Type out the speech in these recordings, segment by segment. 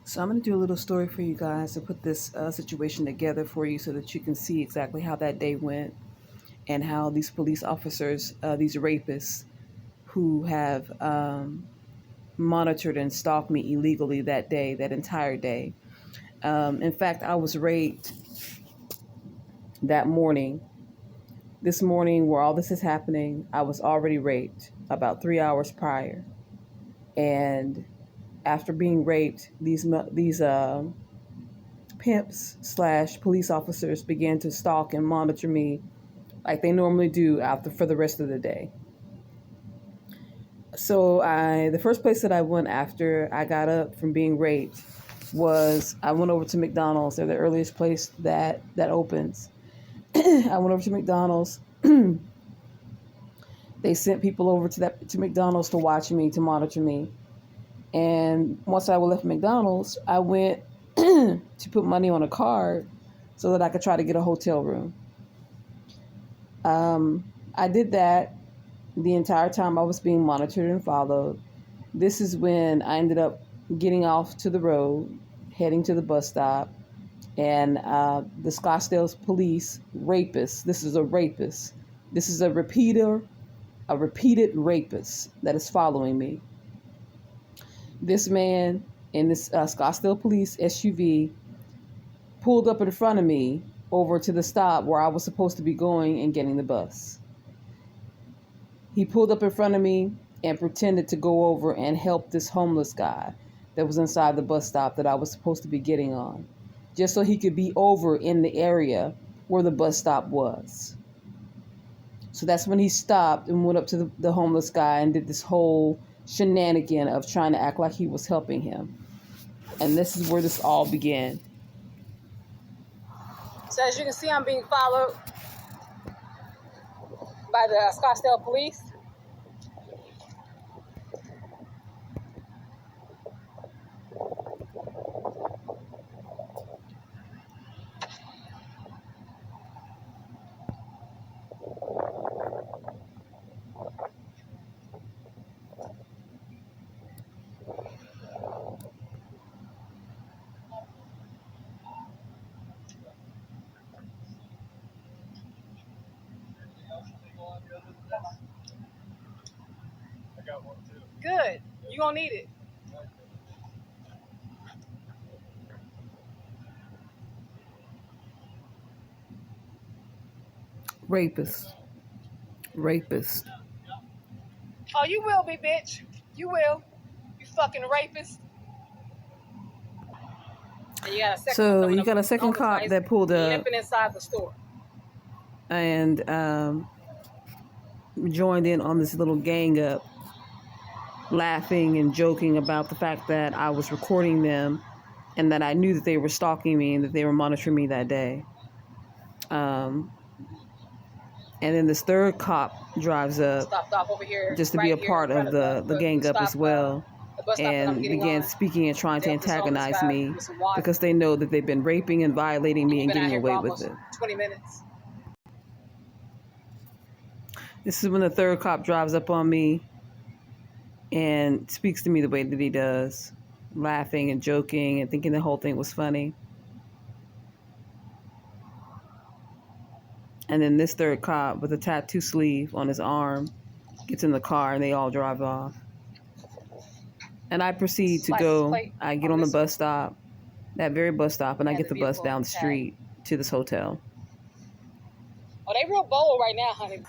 So I'm going to do a little story for you guys to put this situation together for you so that you can see exactly how that day went and how these police officers, these rapists who have monitored and stalked me illegally that day, that entire day. In fact, I was raped that morning. This morning where all this is happening, I was already raped about 3 hours prior. And after being raped, these pimps / police officers began to stalk and monitor me like they normally do for the rest of the day. So the first place that I went after I got up from being raped was I went over to McDonald's. They're the earliest place that opens. I went over to McDonald's. They sent people over to McDonald's to watch me, to monitor me. And once I left McDonald's, I went to put money on a card so that I could try to get a hotel room. I did that the entire time I was being monitored and followed. This is when I ended up getting off to the road, heading to the bus stop, and the Scottsdale police rapist. This is a rapist. This is a repeated rapist that is following me. This man in this Scottsdale police SUV pulled up in front of me over to the stop where I was supposed to be going and getting the bus. He pulled up in front of me and pretended to go over and help this homeless guy that was inside the bus stop that I was supposed to be getting on, just so he could be over in the area where the bus stop was. So that's when he stopped and went up to the homeless guy and did this whole shenanigan of trying to act like he was helping him. And this is where this all began. So as you can see, I'm being followed by the Scottsdale police. I got one too. Good. You gonna need it. Rapist. Oh, you will be, bitch. You will. You fucking rapist. And you got a second. So you got a second cop that pulled up. Limping inside the store. And joined in on this little gang up, laughing and joking about the fact that I was recording them and that I knew that they were stalking me and that they were monitoring me that day. And then this third cop drives up Off over here, just to be a part of the gang up as well, and began speaking and trying to antagonize me because they know that they've been raping and violating me and getting away with it. 20 minutes. This is when the third cop drives up on me and speaks to me the way that he does, laughing and joking and thinking the whole thing was funny. And then this third cop with a tattoo sleeve on his arm gets in the car and they all drive off. And I proceed to go. I get on the bus stop, that very bus stop, and I get the bus down the street to this hotel. Oh, they real bold right now, honey.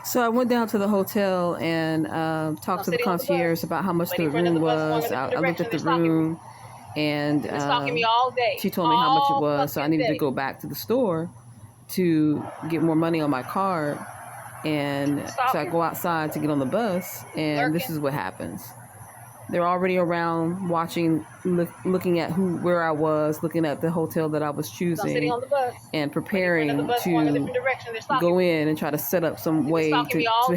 So I went down to the hotel and talked to the concierge about how much the room was. I looked at the room and she told me how much it was. So I needed to go back to the store to get more money on my card. And so I go outside to get on the bus, and this is what happens. They're already around watching, looking at where I was, looking at the hotel that I was choosing, and preparing to go in and try to set up some way to